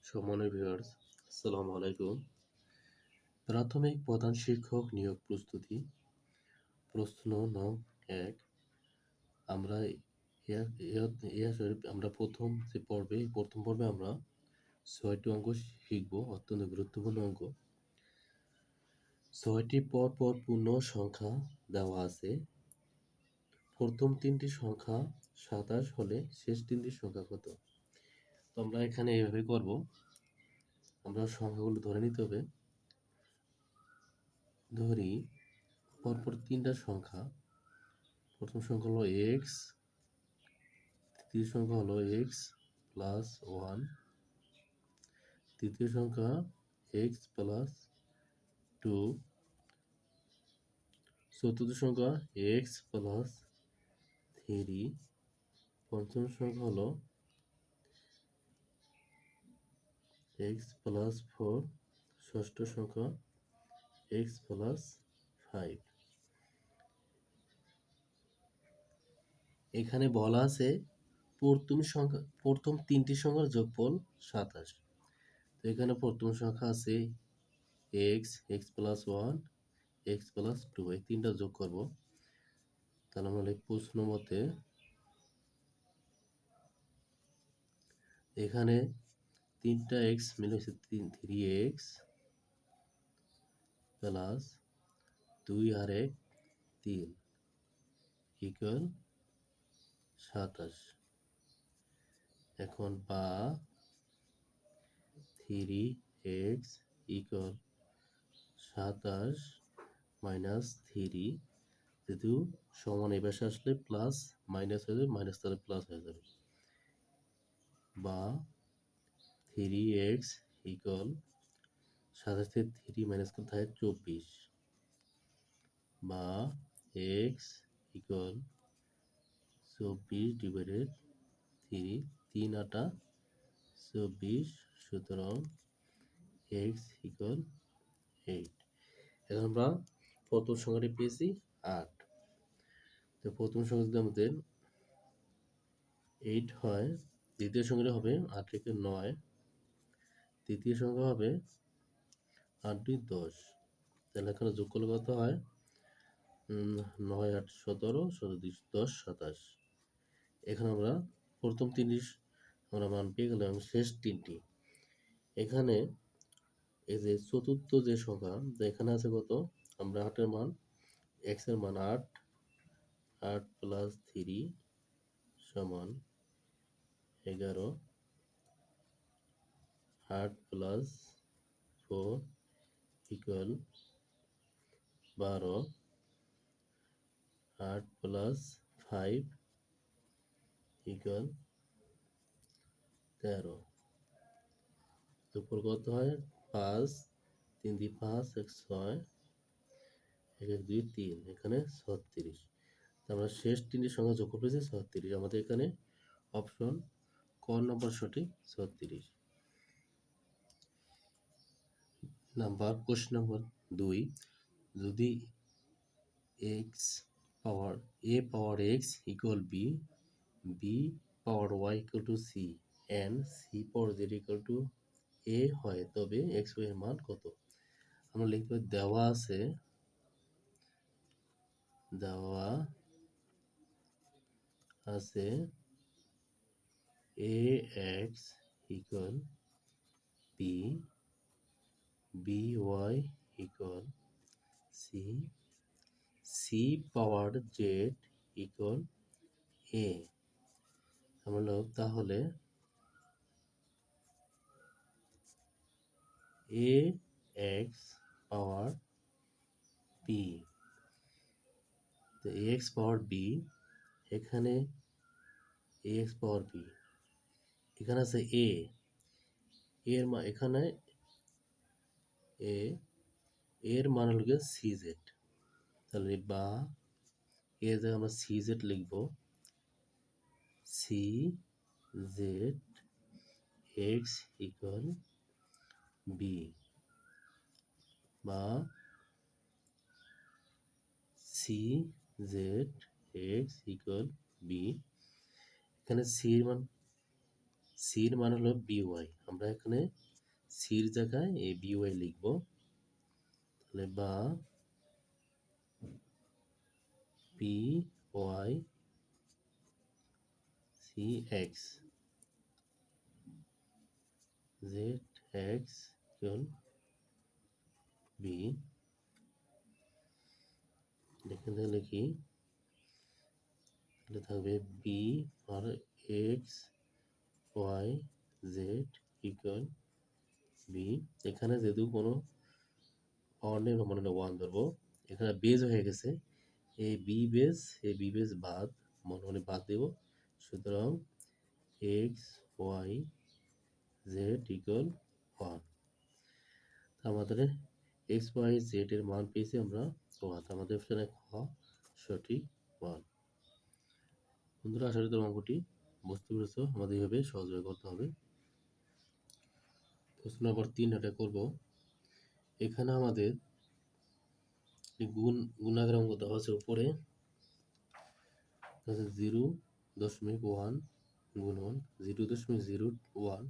সম্মানীয় ভিউয়ার্স, আসসালামু আলাইকুম। প্রাথমিক প্রধান শিক্ষক নিয়োগ প্রস্তুতি প্রশ্ন নং ১। আমরা আমরা প্রথম পর্বে আমরা ৬টি অঙ্ক শিখব, অত্যন্ত গুরুত্বপূর্ণ অঙ্ক। ৬টি পরপর পূর্ণ সংখ্যা দেওয়া আছে। প্রথম ৩টি সংখ্যা ২৭ হলে শেষ ৩টি সংখ্যা কত? তো আমরা এখানে এইভাবে করব। আমরা সংখ্যাগুলো ধরে নিতে হবে। ধরি পরপর ৩টা সংখ্যা। প্রথম সংখ্যা হলো এক্স, দ্বিতীয় সংখ্যা হলো এক্স প্লাস 1, তৃতীয় সংখ্যা এক্স প্লাস 2, চতুর্থ সংখ্যা এক্স প্লাস 3, পঞ্চম সংখ্যা হলো এক্স প্লাস 4, ষষ্ঠ সংখ্যা এক্স প্লাস 5। এখানে বলা আছে প্রথম 3টি সংখ্যার যোগফল 27। তো এখানে প্রথম সংখ্যা আছে x, x plus 1, x plus 2, এই 3টা যোগ করব। তাহলে আমরা লিখব প্রশ্ন মতে এখানে 3টা এক্স মিলে হচ্ছে 3x প্লাস 2 আর 1 3 ইকুয়াল 27। এখন বা 3x ইকুয়াল 27 মাইনাস 3, যেহেতু সমান এই পাশে আসলে প্লাস মাইনাস হয়ে যাবে, মাইনাস তাহলে প্লাস হয়ে যাবে। বা 3x ইকুয়াল 27 থেকে 3 মাইনাস করতে হয় 24, বা x ইকুয়াল 24 ডিভাইডেড 3, 3 আটা 24, সুতরাং x ইকুয়াল 8। এখন আমরা প্রথম সংখ্যাটি পেয়েছি 8। তো প্রথম সংখ্যা যদি আমাদের 8 হয়, দ্বিতীয় সংখ্যাটি হবে 8 থেকে 9, তৃতীয় সংখ্যা হবে 8 2 10। তাহলে এখানে যোগ করলে কত হয়? 9 8 17, 17 10 27। এখানে আমরা প্রথম 3টি আমরা মান পেয়ে গেলাম, শেষ 3টি। এখানে এই যে চতুর্থ যে সংখ্যা, এখানে আছে কত? আমরা 8 এর মান, এক্স এর মান 8, 8 প্লাস 3 সমান 11, 8 প্লাস 4 ইকুয়াল 12, 8 প্লাস 5 ইকুয়াল 13। দুপুর কত হয়? 5, 3 দিয়ে 5, 1 6, 1 2 3, এখানে 36। আমরা শেষ 3টি সংখ্যা যোগ পেয়েছি 36। আমাদের এখানে অপশন ক নম্বর সঠিক, 36 নাম্বার। কোশ্চেন নাম্বার 2, যদি X power x equal B, B power y equal to C, and C power z equal to A হয়, তবে এক্স ওয়াই এর মান কত? আমরা লিখতে পারি দেওয়া আছে A X equal B, B Y equal C, C power Z equal A. আমরা তাহলে এ এক্স পাওয়ার বি, তো এক্স পাওয়ার বি, এখানে এক্স পাওয়ার বি, এখানে আছে এ, এর মান এখানে এ, এর মান হল গিয়ে সি জেড। তাহলে বা এর জায়গায় আমরা সি জেড লিখব, C Z X equal B, বা C Z X equal B. এখানে সি এর মান সির মান হলো বিওয়াই, আমরা এখানে সির জায়গায় এই বিওয়াই লিখব। তাহলে বা P Y C X Z X equal B. এখানে লিখি, তাহলে থাকবে বি আর X Y Z equal B. এখানে যেহেতু কোনো পাওয়ার নেই, আমরা মনে ওয়ান ধরবো। এখানে বেজ হয়ে গেছে, এই বি বেজ বাদ, মনে মনে বাদ দেব। সুতরাং x Y Z equal one. আমাদের এক্স ওয়াই জেড এর মান পেয়েছি আমরা ওয়ান। আমাদের অপশনে খ সঠিক ওয়ান। বন্ধুরা, আশা করি তোমরা অঙ্কটি বুঝতে পেরেছ। আমাদের এইভাবে সহজভাবে করতে হবে। প্রশ্ন নম্বর 3 এটা করব। এখানে আমাদের গুণাকার অঙ্ক দেওয়া আছে উপরে 0.1 গুণন 0.01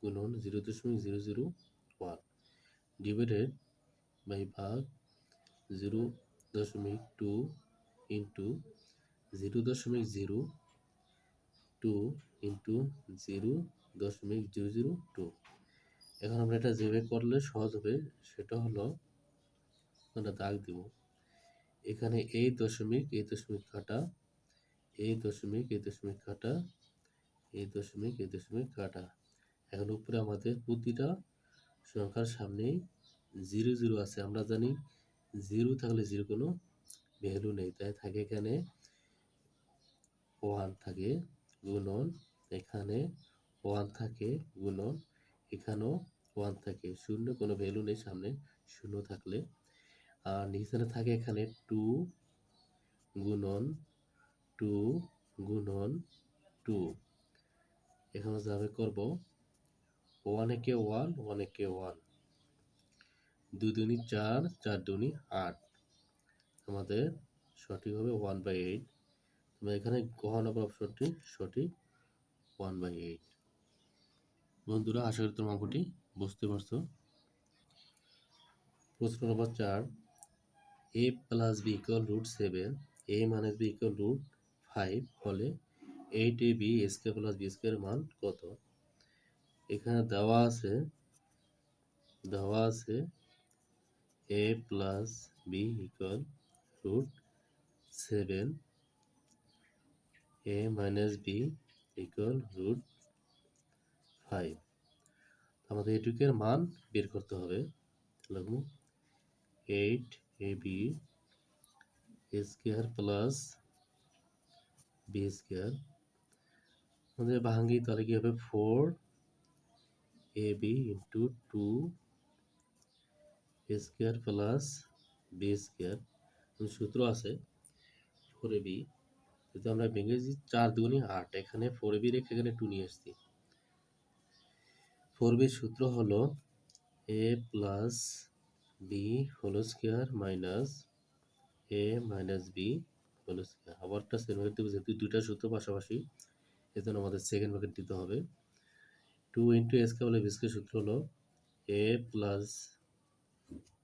গুণন 0.001 ডিভাইডেড বাই ভাগ 0.2 ইন্টু 0.02 ইন্টু 0.002। এখন আমরা এটা যেভাবে করলে সহজ হবে সেটা হলো, আমরা দাগ দিব। এখানে এই দশমিক কাটা, এই দশমিক কাটা, এই দশমিক কাটা। এখন উপরে আমাদের প্রতিটা সংখ্যার সামনেই 0 আছে। আমরা জানি 0 থাকলে 0 কোনো ভ্যালু নেই, তাই থাকে এখানে 1 থাকে গুণন, এখানে 1 থাকে গুণন, এখানেও 1 থাকে। শূন্য কোনো ভ্যালু নেই সামনে, শূন্য থাকলে। আর নিচে থাকে এখানে 2 গুণন 2 গুণন 2। এখানে যাবে করব 1 একে 1, 1 একে 1, 2 দুনি 4, 4 দুনি 8। আমাদের সঠিক হবে 1/8। তোমরা এখানে গ নম্বর অপশনটি সঠিক 1/8। বন্ধুরা, আশা করি তোমরা অঙ্কটি বুঝতে পারছো। প্রশ্ন নম্বর 4, a plus b equal √7, a minus b equal √5 হলে 8ab square plus b square মান কত? এখানে দেওয়া আছে a plus b equal √7, a minus b equal √5। আমাদের এটুকের মান বের করতে হবে। লিখব 8ab square plus b square. আমাদের ভাঙি, তাহলে কি হবে 4ab into 2 square plus b square. সূত্র আছে 4ab, যদি আমরা ভেঙে দিই 4 দুগুণে 8, এখানে 4ab রেখে এখানে 2 নিয়ে আসছি। 4b সূত্র হলো a plus B whole square minus a minus B whole square. আবারটা সেকেন্ড ব্র্যাকেট দেবো, যেহেতু দুইটা সূত্র পাশাপাশি এজন্য আমাদের সেকেন্ড ব্র্যাকেট দিতে হবে। 2 ইন্টু a স্কয়ার বলে বি স্কয়ার সূত্র হলো a plus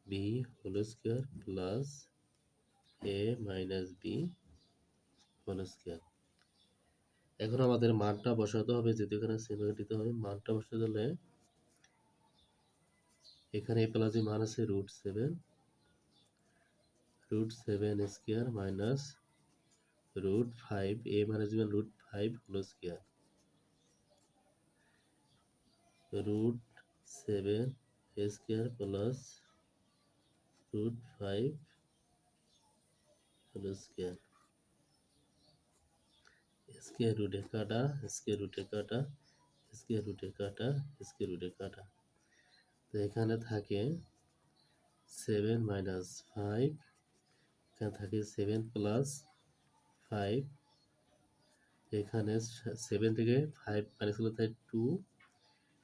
B whole square plus a minus B whole square. এখন আমাদের মানটা বসাতে হবে, যেহেতু এখানে সেকেন্ড ব্র্যাকেট দিতে হবে। মানটা বসাতে হলে এখানে a প্লাস বি মান আছে √7 square minus √5, a minus b মান √5 whole square, √7 square plus √5 whole square. Square রুটে কাটা, স্কয়ার রুটে কাটা, স্কয়ার রুটে কাটা, স্কয়ার রুটে কাটা। তো এখানে থাকে 7 মাইনাস 5, এখানে থাকে 7 প্লাস 5, এখানে 7 থেকে 5 মাইনাস করলে থাকে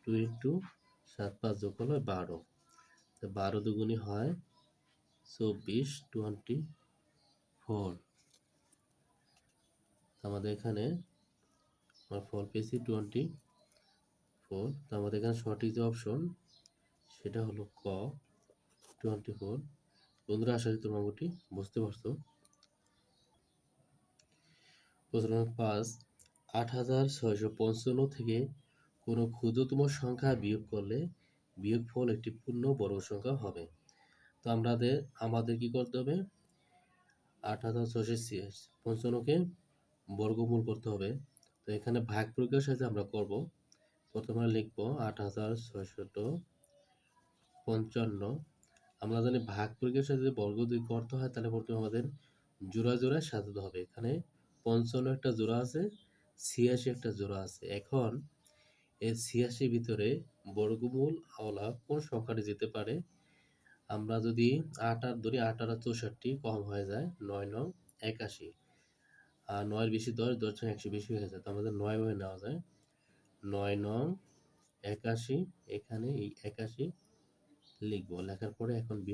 2 ইন্টু 7 5 যোগ করলে 12। তো 12 দুগুণি হয় 24, 24। আমাদের এখানে আমরা ফল পেয়েছি 24। 24। তো আমাদের এখানে সঠিক যে অপশন সেটা হলো ক 24। বন্ধুরা, আশা করি তোমরা অঙ্কটি বুঝতে পারছো। প্রশ্ন নম্বর 5, 8655 থেকে কোনো ক্ষুদ্রতম সংখ্যা বিয়োগ করলে বিয়োগফল একটি পূর্ণ বর্গ সংখ্যা হবে। তো আমাদের কি করতে হবে? 8655কে বর্গমূল করতে হবে। তো এখানে ভাগ প্রক্রিয়ার সাথে আমরা করব। প্রথমে লিখব 8655। আমরা জানি ভাগ প্রক্রিয়ার সাথে যদি বর্গ যদি করতে হয় তাহলে প্রথমে আমাদের জোড়া জোড়া সাজাতে হবে। এখানে 55 একটা জোড়া আছে, 86 একটা জোড়া আছে। এখন এই 86 ভিতরে বর্গমূল আওলা কোন সংখ্যাটি যেতে পারে? আমরা যদি 8 আর ধরি, 8 আর 64 কম হয়ে যায়, 9 9 81। আর 9 এর বেশি 10, 10 থেকে 100 বেশি হয়ে যায়। তো আমাদের 9 ভাবে নেওয়া যায়। 9 9 81, এখানে এই 81 লিখবো। লেখার পরে এখন